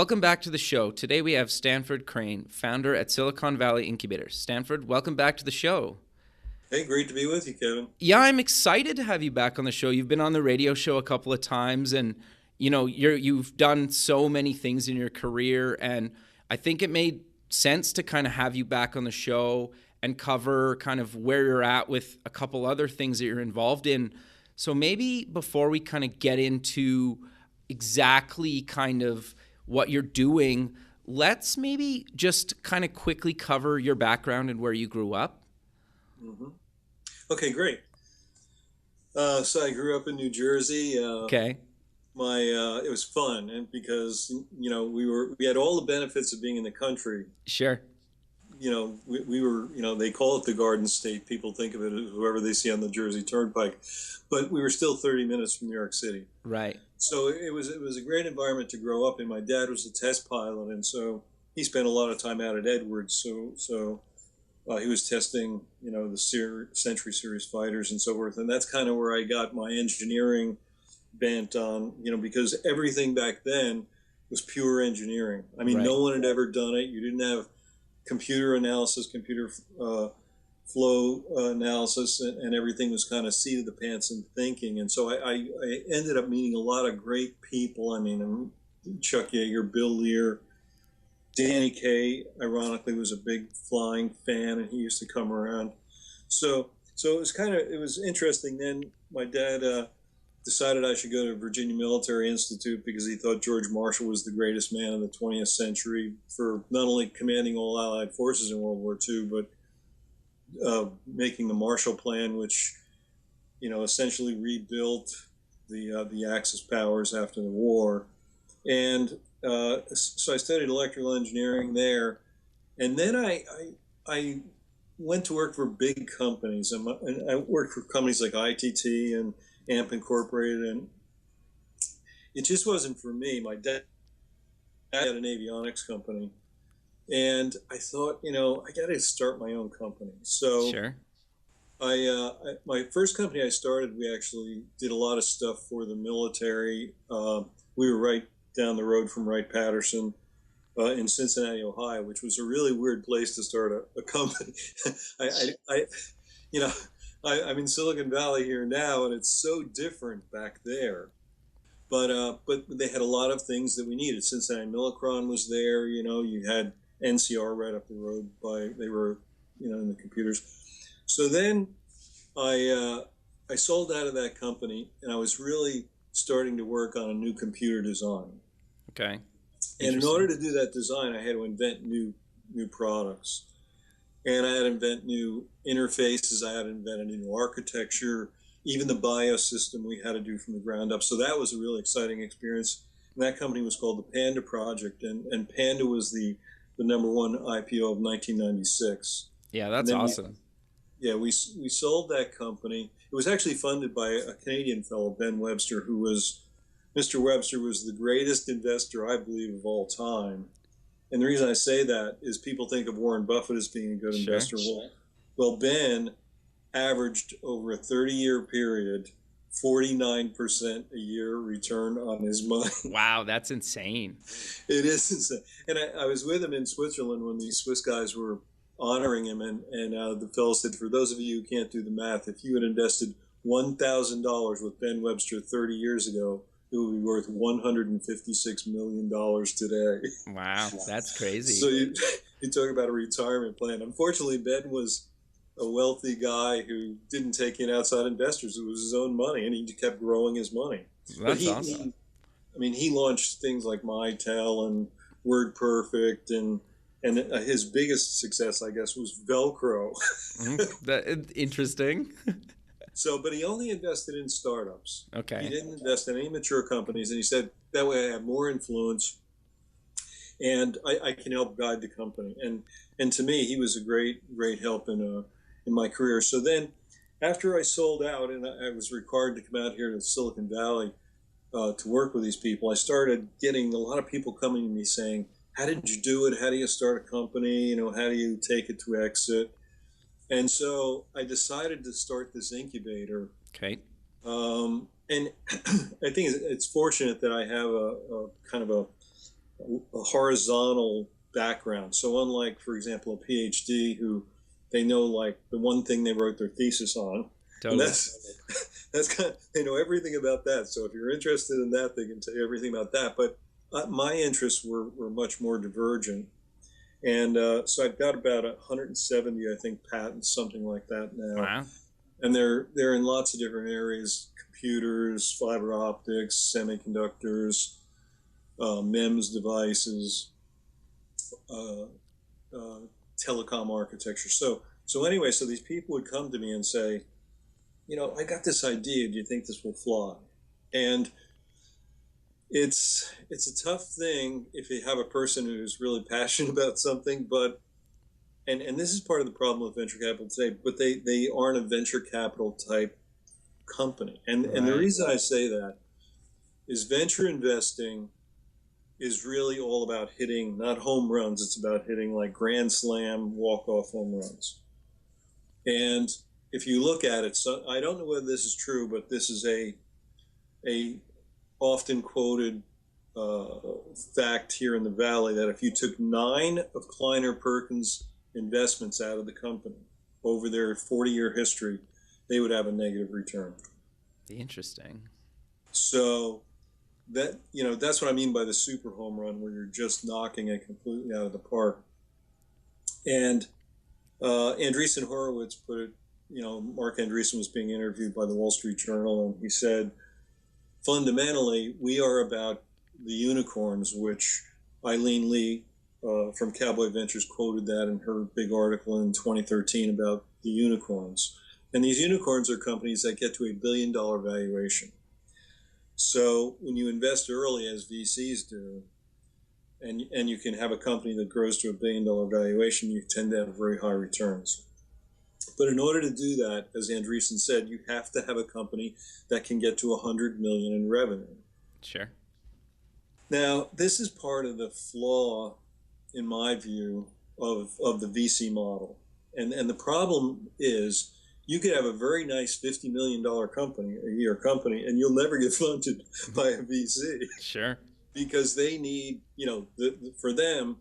Welcome back to the show. Today we have Stanford Crane, founder at Silicon Valley Incubator. Stanford, welcome back to the show. Hey, great to be with you, Kevin. Yeah, I'm excited to have you back on the show. You've been on the radio show a couple of times, and you've done so many things in your career, and I think it made sense to kind of have you back on the show and cover kind of where you're at with a couple other things that you're involved in. So maybe before we kind of get into exactly kind of what you're doing, let's maybe just kind of quickly cover your background and where you grew up. Mm-hmm. Okay, great. So I grew up in New Jersey. Okay. It was fun, and because we had all the benefits of being in the country. Sure. We were, they call it the Garden State. People think of it as whoever they see on the Jersey Turnpike, but we were still 30 minutes from New York City. Right. So it was a great environment to grow up in. My dad was a test pilot, and so he spent a lot of time out at Edwards. So he was testing, the Century Series fighters and so forth, and that's kind of where I got my engineering bent on, because everything back then was pure engineering. I mean, Right. No one had ever done it. You didn't have computer analysis, computer flow analysis, and everything was kind of seat of the pants and thinking. And so I ended up meeting a lot of great people. I mean, Chuck Yeager, Bill Lear, Danny Kaye, ironically, was a big flying fan, and he used to come around. So it was interesting. Then my dad decided I should go to Virginia Military Institute because he thought George Marshall was the greatest man of the 20th century for not only commanding all Allied forces in World War II, but making the Marshall Plan, which, essentially rebuilt the Axis powers after the war. And so I studied electrical engineering there. And then I went to work for big companies. And I worked for companies like ITT and AMP Incorporated, and it just wasn't for me. My dad had an avionics company, and I thought, I got to start my own company. So Sure. My first company I started, we actually did a lot of stuff for the military. We were right down the road from Wright-Patterson in Cincinnati, Ohio, which was a really weird place to start a company. I'm in Silicon Valley here now, and it's so different back there. But they had a lot of things that we needed. Cincinnati Millicron was there. You had NCR right up the road they were, in the computers. So then I sold out of that company, and I was really starting to work on a new computer design. Okay. And in order to do that design, I had to invent new products. And I had to invent new interfaces. I had to invent a new architecture. Even the BIOS system we had to do from the ground up. So that was a really exciting experience. And that company was called the Panda Project. And Panda was the number one IPO of 1996. Yeah, that's awesome. We sold that company. It was actually funded by a Canadian fellow, Ben Webster, Mr. Webster was the greatest investor, I believe, of all time. And the reason I say that is people think of Warren Buffett as being a good investor. Well, Ben averaged over a 30-year period 49% a year return on his money. Wow, that's insane. It is insane. And I was with him in Switzerland when these Swiss guys were honoring him, and the fellow said, for those of you who can't do the math, if you had invested $1,000 with Ben Webster 30 years ago, it would be worth $156 million today. Wow, that's crazy. So you talk about a retirement plan. Unfortunately, Ben was a wealthy guy who didn't take in outside investors. It was his own money, and he kept growing his money. That's awesome. He launched things like MyTel and WordPerfect, and his biggest success, I guess, was Velcro. Interesting. But he only invested in startups. Okay. He didn't invest in any mature companies, and he said, that way I have more influence, and I can help guide the company. And to me, he was a great help in my career. So then, after I sold out, and I was required to come out here to Silicon Valley to work with these people, I started getting a lot of people coming to me saying, how did you do it? How do you start a company? How do you take it to exit? And so I decided to start this incubator. Okay. And I think it's fortunate that I have a kind of a horizontal background. So unlike, for example, a PhD who they know like the one thing they wrote their thesis on, Totally. and that's kind of, they know everything about that. So if you're interested in that, they can tell you everything about that. But my interests were much more divergent. And so I've got about 170, I think, patents, something like that now. Wow. And they're in lots of different areas: computers, fiber optics, semiconductors, MEMS devices, uh, telecom architecture. So anyway, so these people would come to me and say, I got this idea. Do you think this will fly? And it's a tough thing if you have a person who's really passionate about something, but and this is part of the problem with venture capital today, but they aren't a venture capital type company. And the reason I say that is venture investing is really all about hitting not home runs, it's about hitting like grand slam walk-off home runs. And if you look at it, so I don't know whether this is true, but this is a often quoted fact here in the Valley, that if you took 9 of Kleiner Perkins' investments out of the company over their 40-year history, they would have a negative return. Interesting. So that's what I mean by the super home run, where you're just knocking it completely out of the park. And Andreessen Horowitz put it, Mark Andreessen was being interviewed by the Wall Street Journal, and he said, fundamentally, we are about the unicorns, which Eileen Lee from Cowboy Ventures quoted that in her big article in 2013 about the unicorns. And these unicorns are companies that get to $1 billion valuation. So when you invest early, as VCs do, and you can have a company that grows to $1 billion valuation, you tend to have very high returns. But in order to do that, as Andreessen said, you have to have a company that can get to 100 million in revenue. Sure. Now, this is part of the flaw, in my view, of the VC model. And the problem is, you could have a very nice $50 million company, a year company, and you'll never get funded by a VC. Sure. Because they need, for them,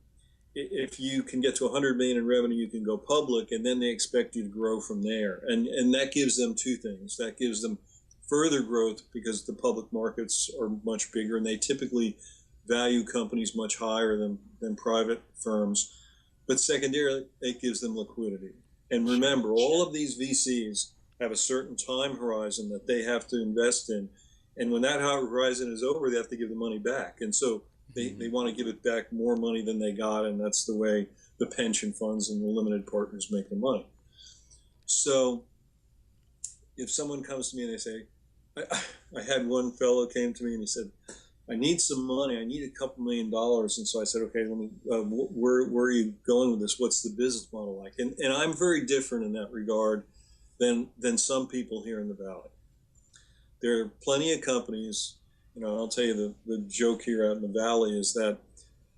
if you can get to 100 million in revenue, you can go public, and then they expect you to grow from there. And that gives them two things. That gives them further growth because the public markets are much bigger, and they typically value companies much higher than private firms. But secondarily, it gives them liquidity. And remember, all of these VCs have a certain time horizon that they have to invest in. And when that horizon is over, they have to give the money back. And so they want to give it back more money than they got, and that's the way the pension funds and the limited partners make their money. So if someone comes to me and they say, I had one fellow came to me and he said, I need some money. I need a couple $1 million. And so I said, okay, let me, where are you going with this? What's the business model like? And I'm very different in that regard than some people here in the Valley. There are plenty of companies, I'll tell you the joke here out in the Valley is that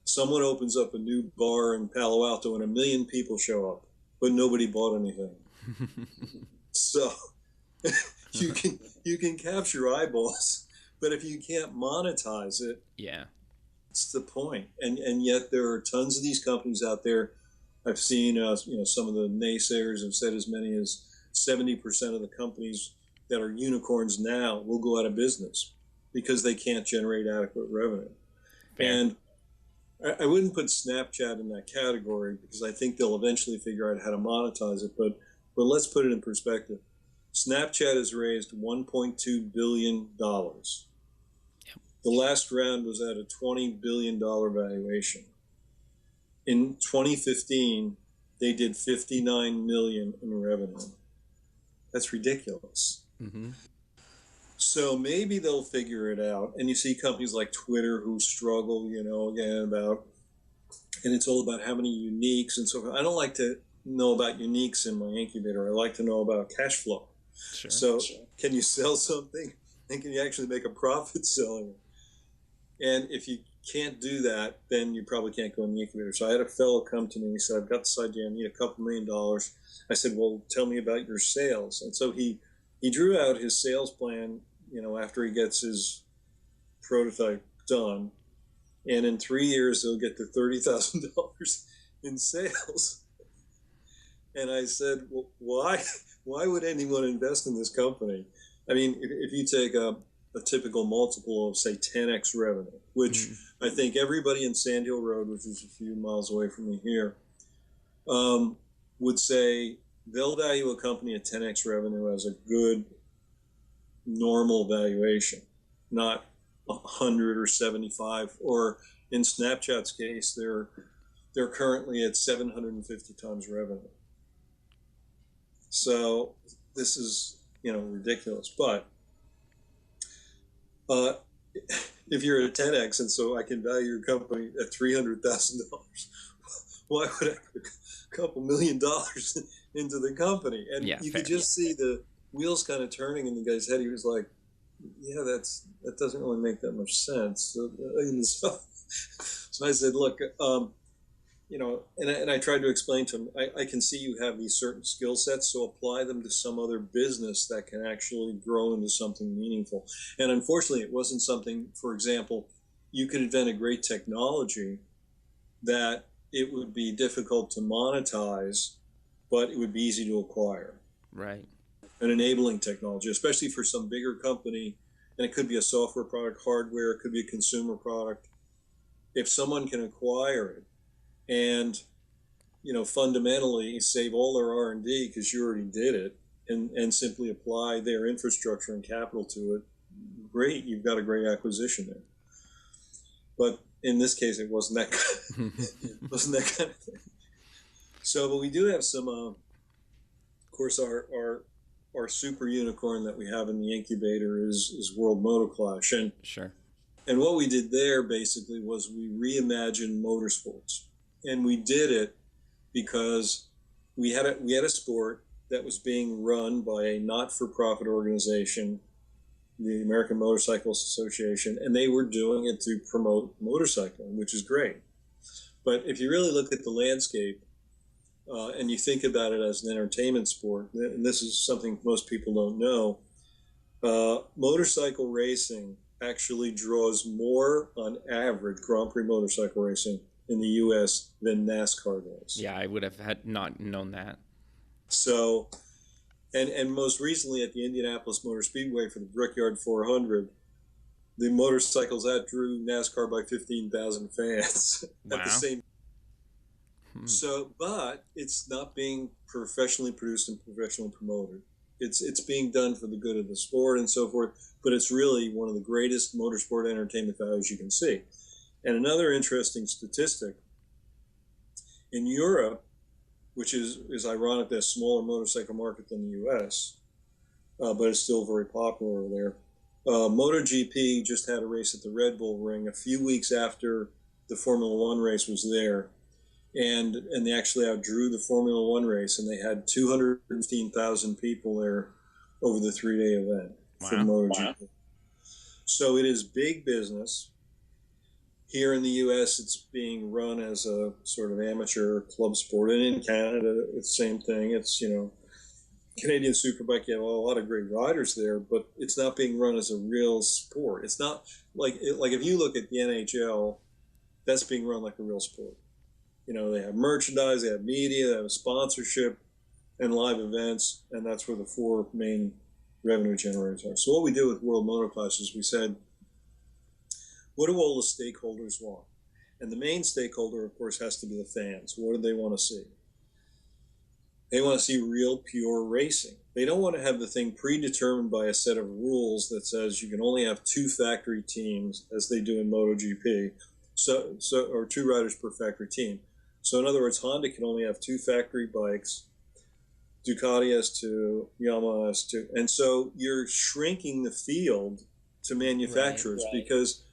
someone opens up a new bar in Palo Alto and 1 million people show up, but nobody bought anything. So you can capture eyeballs, but if you can't monetize it, it's the point. And yet there are tons of these companies out there. I've seen, some of the naysayers have said as many as 70% of the companies that are unicorns now will go out of business because they can't generate adequate revenue. Fair. And I wouldn't put Snapchat in that category because I think they'll eventually figure out how to monetize it. But let's put it in perspective. Snapchat has raised $1.2 billion. Yep. The last round was at a $20 billion valuation. In 2015, they did $59 million in revenue. That's ridiculous. Mm-hmm. So maybe they'll figure it out. And you see companies like Twitter who struggle, and it's all about how many uniques and so forth. I don't like to know about uniques in my incubator. I like to know about cash flow. Sure. So can you sell something and can you actually make a profit selling it? And if you can't do that, then you probably can't go in the incubator. So I had a fellow come to me and he said, I've got this idea. I need a couple $1 million. I said, well, tell me about your sales. And so he drew out his sales plan, after he gets his prototype done. and in 3 years they'll get to $30,000 in sales. And I said, well, why would anyone invest in this company? I mean, if you take a typical multiple of, say, 10x revenue, which I think everybody in Sand Hill Road, which is a few miles away from me here, would say they'll value a company at 10x revenue as a good, normal valuation, not 100 or 75. Or in Snapchat's case, they're currently at 750 times revenue. So this is, ridiculous. But if you're at 10x, and so I can value your company at $300,000, why would I put a couple $1 million into the company? And you could just see the wheels kind of turning in the guy's head. He was like, yeah, that doesn't really make that much sense. So I said, look, and I tried to explain to him, I can see you have these certain skill sets, so apply them to some other business that can actually grow into something meaningful. And unfortunately, it wasn't something, for example, you could invent a great technology that it would be difficult to monetize, but it would be easy to acquire. Right. An enabling technology, especially for some bigger company, and it could be a software product, hardware, it could be a consumer product. If someone can acquire it, and fundamentally save all their R&D because you already did it, and simply apply their infrastructure and capital to it, great, you've got a great acquisition there. But in this case, it wasn't that kind of thing. So, but we do have some, of course, our super unicorn that we have in the incubator is World Motoclash, and sure. And what we did there basically was we reimagined motorsports. And we did it because we had a sport that was being run by a not-for-profit organization, the American Motorcycle Association, and they were doing it to promote motorcycling, which is great. But if you really look at the landscape and you think about it as an entertainment sport, and this is something most people don't know, motorcycle racing actually draws more on average, Grand Prix motorcycle racing, in the U.S. than NASCAR does. Yeah, I would have not known that. So, and most recently at the Indianapolis Motor Speedway for the Brickyard 400, the motorcycles outdrew NASCAR by 15,000 fans at the same time. So, but it's not being professionally produced and professionally promoted. It's being done for the good of the sport and so forth, but it's really one of the greatest motorsport entertainment values you can see. And another interesting statistic, in Europe, which is ironically a smaller motorcycle market than the U.S., but it's still very popular over there, MotoGP just had a race at the Red Bull Ring a few weeks after the Formula One race was there, and they actually outdrew the Formula One race, and they had 215,000 people there over the 3-day event for MotoGP. Wow. So it is big business. Here in the U.S., it's being run as a sort of amateur club sport. And in Canada, it's the same thing. It's, Canadian Superbike, you have a lot of great riders there, but it's not being run as a real sport. It's not like if you look at the NHL, that's being run like a real sport. They have merchandise, they have media, they have sponsorship, and live events, and that's where the four main revenue generators are. So what we did with World Motoclash is we said, what do all the stakeholders want? And the main stakeholder, of course, has to be the fans. What do they want to see? They want to see real, pure racing. They don't want to have the thing predetermined by a set of rules that says you can only have 2 factory teams, as they do in MotoGP, or 2 riders per factory team. So in other words, Honda can only have 2 factory bikes, Ducati has 2, Yamaha has 2. And so you're shrinking the field to manufacturers, right. Because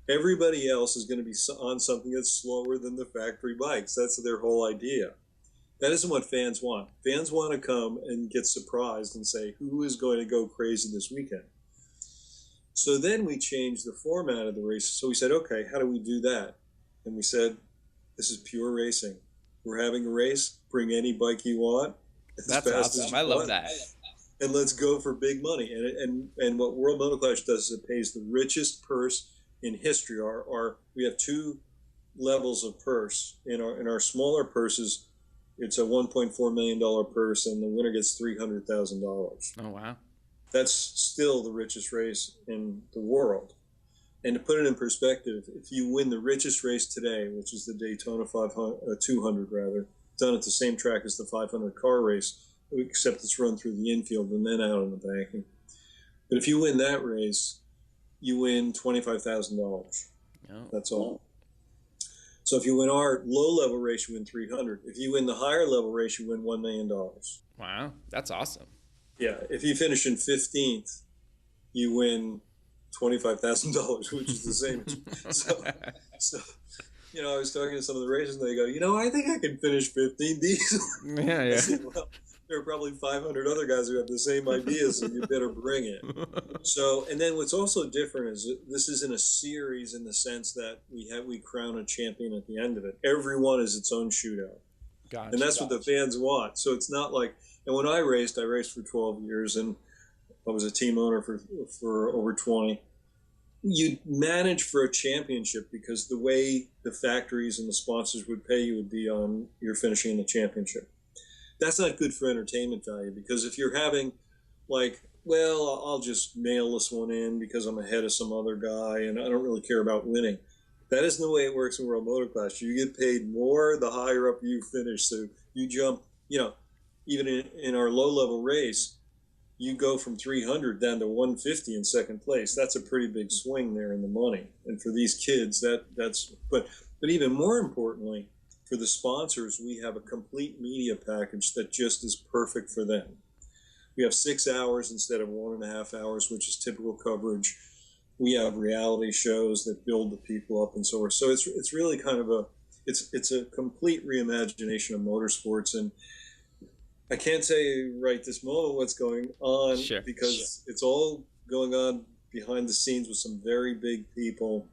everybody else is going to be on something that's slower than the factory bikes. That's their whole idea. That isn't what fans want. Fans want to come and get surprised and say, who is going to go crazy this weekend? So then we changed the format of the race. So we said, okay, how do we do that? And we said, this is pure racing. We're having a race. Bring any bike you want. That's awesome. I love that. And let's go for big money. And what World Motoclash does is it pays the richest purse in history. We have two levels of purse. In our smaller purses, it's a $1.4 million purse, and the winner gets $300,000. Oh, wow. That's still the richest race in the world. And to put it in perspective, if you win the richest race today, which is the Daytona 200 rather, done at the same track as the 500 car race, except it's run through the infield and then out on the banking. But if you win that race, you win $25,000. Oh. That's all. So if you win our low-level race, you win 300. If you win the higher-level race, you win $1 million. Wow, that's awesome. Yeah, if you finish in 15th, you win $25,000, which is the same. So, I was talking to some of the racers, and they go, I think I can finish 15th. Yeah, yeah. I said, well, there are probably 500 other guys who have the same idea, so you better bring it. So, and then what's also different is this isn't a series in the sense that we crown a champion at the end of it. Every one is its own shootout. Gotcha. And that's what the fans want. So it's not like, and when I raced for 12 years, and I was a team owner for over 20. You manage for a championship because the way the factories and the sponsors would pay you would be on you're finishing in the championship. That's not good for entertainment value, because if you're having I'll just mail this one in because I'm ahead of some other guy and I don't really care about winning. That isn't the way it works in World Motocross. You get paid more the higher up you finish. So you jump, even in our low-level race, you go from 300 down to 150 in second place. That's a pretty big swing there in the money. And for these kids, but even more importantly, for the sponsors, we have a complete media package that just is perfect for them. We have 6 hours instead of 1.5 hours, which is typical coverage. We have reality shows that build the people up and so forth. So it's really kind of it's a complete reimagination of motorsports. And I can't say right this moment what's going on, because it's all going on behind the scenes with some very big people.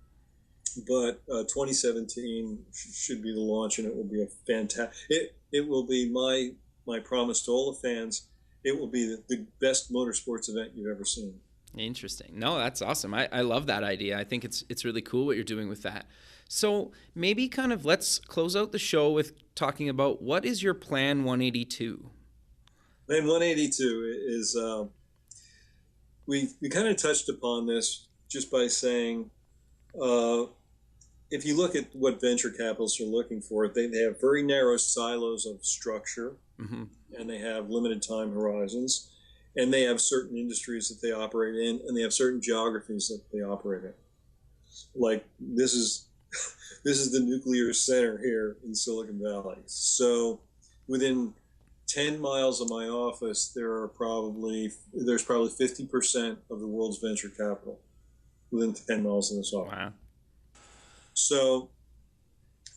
But 2017 should be the launch, and it will be a fantastic. It will be my promise to all the fans. It will be the best motorsports event you've ever seen. Interesting. No, that's awesome. I love that idea. I think it's really cool what you're doing with that. So maybe kind of let's close out the show with talking about what is your Plan 182? Plan 182 is, we kind of touched upon this just by saying, if you look at what venture capitalists are looking for, they have very narrow silos of structure, mm-hmm. and they have limited time horizons, and they have certain industries that they operate in, and they have certain geographies that they operate in. Like this is the nuclear center here in Silicon Valley. So within 10 miles of my office, there's probably 50% of the world's venture capital within 10 miles of this office. Wow. So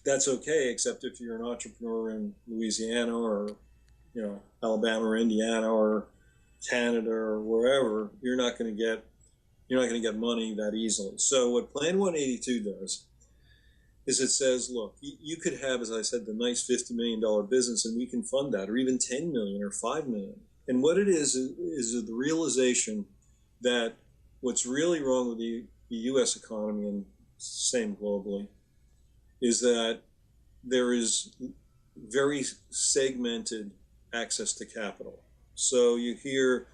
that's okay, except if you're an entrepreneur in Louisiana or Alabama or Indiana or Canada or wherever, you're not going to get money that easily. So what Plan 182 does is it says, look, you could have, as I said, the nice $50 million business, and we can fund that, or even $10 million or $5 million. And what it is the realization that what's really wrong with the U.S. economy, and same globally, is that there is very segmented access to capital. So you hear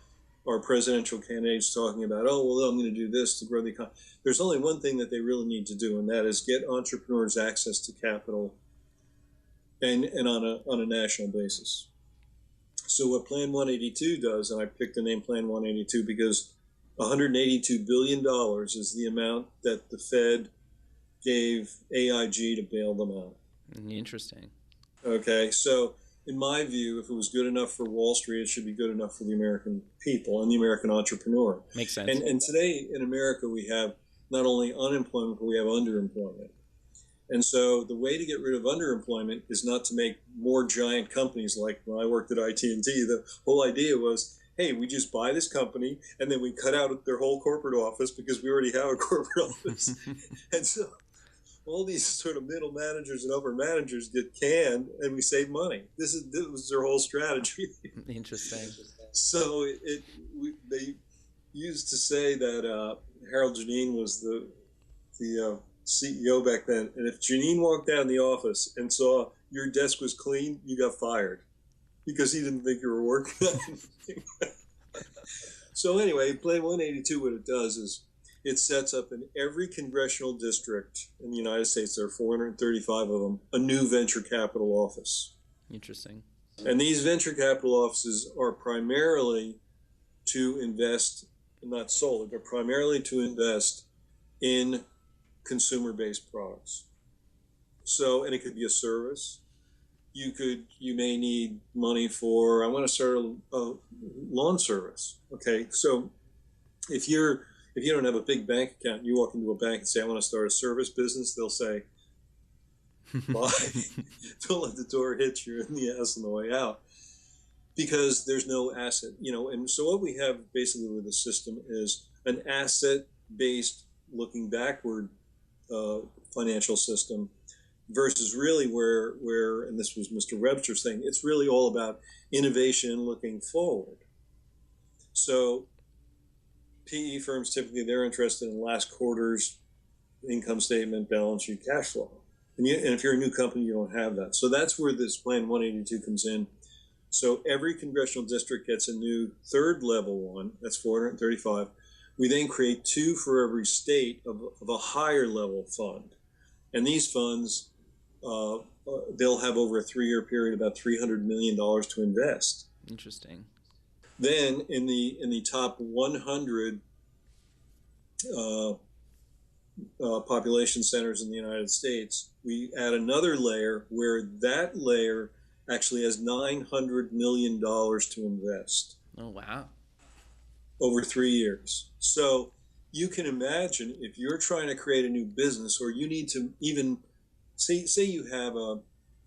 our presidential candidates talking about, I'm going to do this to grow the economy. There's only one thing that they really need to do, and that is get entrepreneurs access to capital and on a national basis. So what Plan 182 does, and I picked the name Plan 182 because $182 billion is the amount that the Fed gave AIG to bail them out. Interesting. Okay, so in my view, if it was good enough for Wall Street, it should be good enough for the American people and the American entrepreneur. Makes sense. And today in America, we have not only unemployment, but we have underemployment. And so the way to get rid of underemployment is not to make more giant companies. Like when I worked at IT&T, the whole idea was, hey, we just buy this company and then we cut out their whole corporate office because we already have a corporate office. And so all these sort of middle managers and upper managers get canned and we save money. This was their whole strategy. Interesting. So they used to say that Harold Janine was the the CEO back then, and if Janine walked down the office and saw your desk was clean, you got fired because he didn't think you were working on anything. So anyway, Plan 182, what it does is it sets up in every congressional district in the United States, there are 435 of them, a new venture capital office. Interesting. And these venture capital offices are primarily to invest, not solely, but primarily to invest in consumer-based products. So, and it could be a service. You may need money for, I want to start a lawn service. Okay, so if you don't have a big bank account, you walk into a bank and say, I want to start a service business, they'll say, bye. Don't let the door hit you in the ass on the way out, because there's no asset, and so what we have basically with the system is an asset-based, looking backward financial system versus really where, and this was Mr. Webster's thing, it's really all about innovation looking forward. So PE firms, typically they're interested in last quarter's income statement, balance sheet, cash flow. And if you're a new company, you don't have that. So that's where this Plan 182 comes in. So every congressional district gets a new third level one, that's 435. We then create two for every state of a higher level fund. And these funds, they'll have over a 3-year period about $300 million to invest. Interesting. Then in the top 100 population centers in the United States, we add another layer where that layer actually has $900 million to invest. Oh, wow. Over 3 years. So you can imagine if you're trying to create a new business, or you need to even say you have a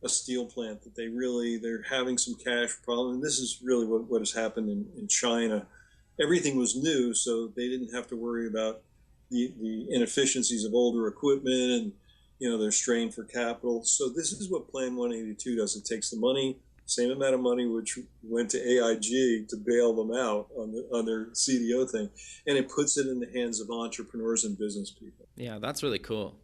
steel plant that they're having some cash problem. And this is really what has happened in China. Everything was new, so they didn't have to worry about the inefficiencies of older equipment, and they're strained for capital. So this is what Plan 182 does. It takes the money, same amount of money which went to AIG to bail them out on their CDO thing, and it puts it in the hands of entrepreneurs and business people. Yeah, that's really cool.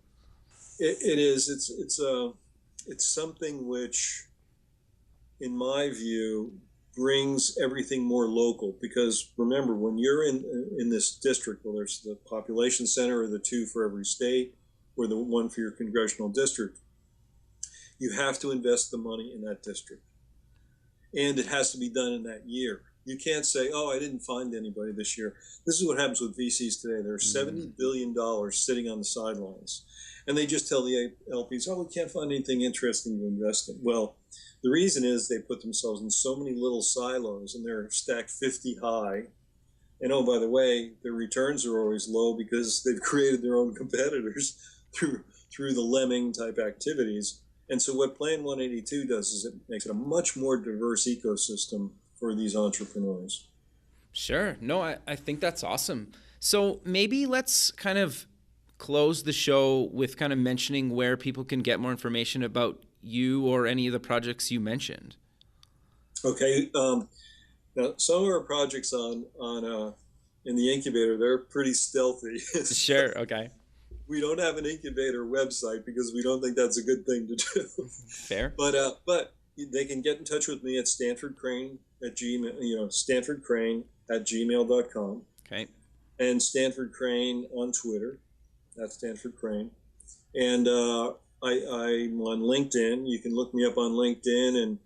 It is. It's something which, in my view, brings everything more local. Because remember, when you're in this district, whether it's the population center or the two for every state, or the one for your congressional district, you have to invest the money in that district. And it has to be done in that year. You can't say, oh, I didn't find anybody this year. This is what happens with VCs today. There's $70 billion sitting on the sidelines. And they just tell the LPs, oh, we can't find anything interesting to invest in. Well, the reason is they put themselves in so many little silos, and they're stacked 50 high. And oh, by the way, their returns are always low because they've created their own competitors through the lemming type activities. And so what Plan 182 does is it makes it a much more diverse ecosystem for these entrepreneurs. Sure. No, I think that's awesome. So maybe let's kind of close the show with kind of mentioning where people can get more information about you or any of the projects you mentioned. Okay. Now, some of our projects in the Incubator, they're pretty stealthy. Sure. Okay. We don't have an Incubator website because we don't think that's a good thing to do. Fair. But they can get in touch with me at Stanford Crane at Gmail, Stanford Crane at gmail.com. Okay. And Stanford Crane on Twitter. That's Stanford Crane. And I'm on LinkedIn. You can look me up on LinkedIn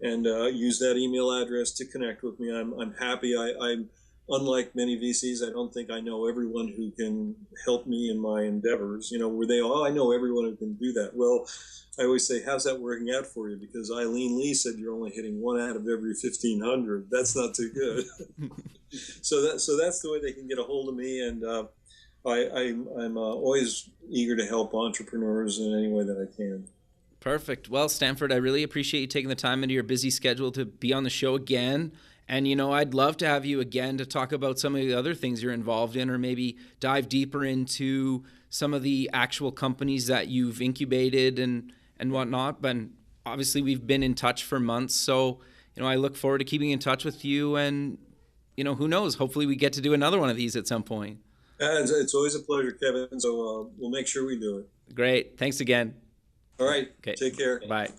and use that email address to connect with me. I'm happy. I'm unlike many VCs, I don't think I know everyone who can help me in my endeavors. Where they, I know everyone who can do that. Well, I always say, how's that working out for you? Because Eileen Lee said you're only hitting 1 out of every 1,500. That's not too good. So that's the way they can get a hold of me. And I'm always eager to help entrepreneurs in any way that I can. Perfect. Well, Stanford, I really appreciate you taking the time into your busy schedule to be on the show again. And, I'd love to have you again to talk about some of the other things you're involved in, or maybe dive deeper into some of the actual companies that you've incubated and whatnot. But obviously we've been in touch for months. So, I look forward to keeping in touch with you, and, who knows, hopefully we get to do another one of these at some point. And it's always a pleasure, Kevin. So we'll make sure we do it. Great. Thanks again. All right. Okay. Take care. Bye.